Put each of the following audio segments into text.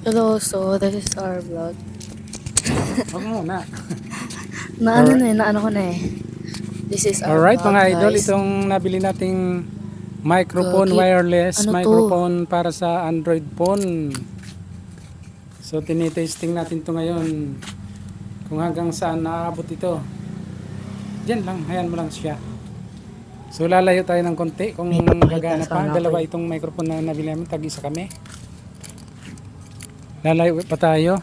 Hello, so this is our vlog. Huwag muna. Naano ko na eh. This is our Alright vlog, mga idol, guys. itong nabili nating microphone, Gagi. wireless Ano to? microphone para sa Android phone. So tinitesting natin to ngayon. Kung hanggang saan naaabot ito. Diyan lang, hayaan mo lang siya. So lalayo tayo ng konti kung gagana pa. Dalawa itong microphone na nabili namin, tag-isa kami. Lalayo pa tayo.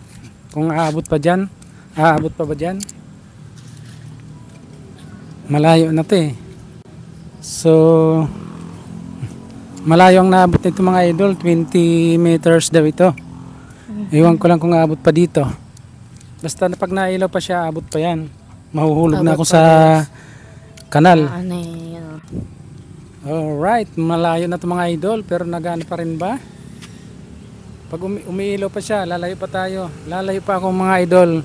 Kung aabot pa dyan. Aabot pa ba dyan? Malayo na to eh. So malayo ang naabot nito mga idol. 20 meters daw ito. Iwan ko lang kung aabot pa dito. Basta na pag nailaw pa siya, aabot pa yan. Mahuhulog na ako sa kanal. Alright, malayo na ito mga idol. Pero nagana pa rin ba? Pag umiilaw pa siya, lalayo pa tayo. Lalayo pa ako mga idol.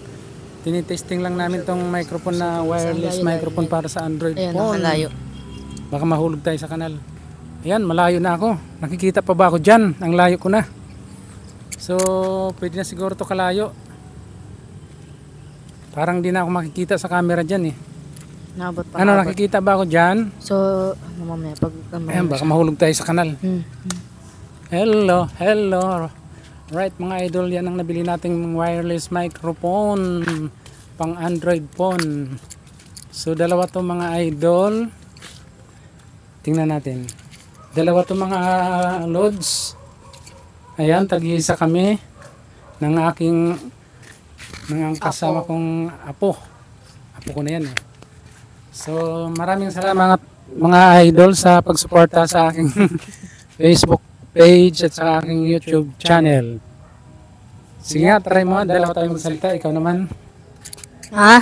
Tinitesting lang namin tong microphone na wireless microphone para sa Android phone. Malayo. Baka mahulog tayo sa kanal. Ayan, malayo na ako. Nakikita pa ba ako dyan? Ang layo ko na. So, pwede na siguro to kalayo. Parang di na ako makikita sa camera dyan eh. Ano, nakikita ba ako dyan? So, mamaya pag... Ayan, baka mahulog tayo sa kanal. Hello, hello. Right mga idol, yan ang nabili nating wireless microphone pang Android phone. So dalawa to mga idol. Tingnan natin. Dalawa to mga loads. Ayan, tag-isa kami ng aking kasama kong apo. Apo ko na yan eh. So maraming salamat mga idol sa pagsuporta sa aking Facebook page at sa aking YouTube channel. Sige nga, try mo. Dalawa tayo magsalita. Ikaw naman. Ha?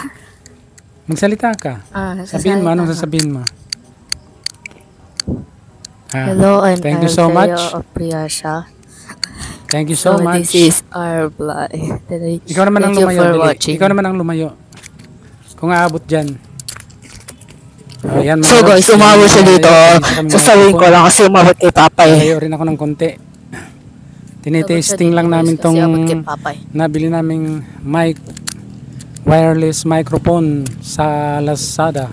Magsalita ka. Sabihin mo. Anong sasabihin mo? Hello, I'm thank you so much. Priyasha. Thank you so much. This is our vlog. Ikaw naman ang lumayo. Ikaw naman ang lumayo. Kung aabot dyan. Ayan, so guys, umabot siya dito. Sasabihin ko lang kasi umabot kay Papay. Layo rin ako ng konti. Tinitesting lang namin tong nabili naming wireless microphone sa Lazada.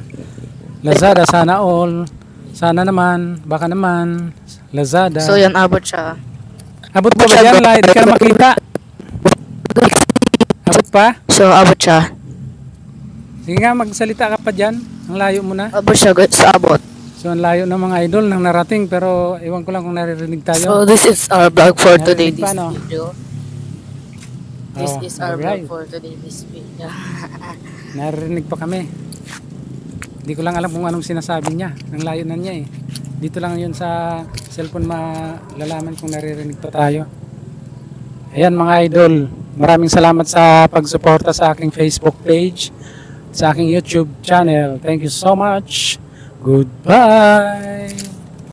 Lazada, sana all. Sana naman, baka naman. Lazada. So yan, abot siya. Abot pa ba dyan? Hindi ka na makita. Abot pa? So abot siya. Sige nga, magsalita ka pa dyan. Ang layo mo na. Abot siya sa abot. So ang layo ng mga idol nang narating, pero iwan ko lang kung naririnig tayo. So this is our vlog for today. This video. This is our vlog for today. This video. Naririnig pa kami. Hindi ko lang alam kung anong sinasabi niya. Ang layo na niya eh. Dito lang yun sa cellphone malalaman kung naririnig pa tayo. Ayan mga idol. Maraming salamat sa pagsuporta sa aking Facebook page, sa aking YouTube channel. Thank you so much. Goodbye.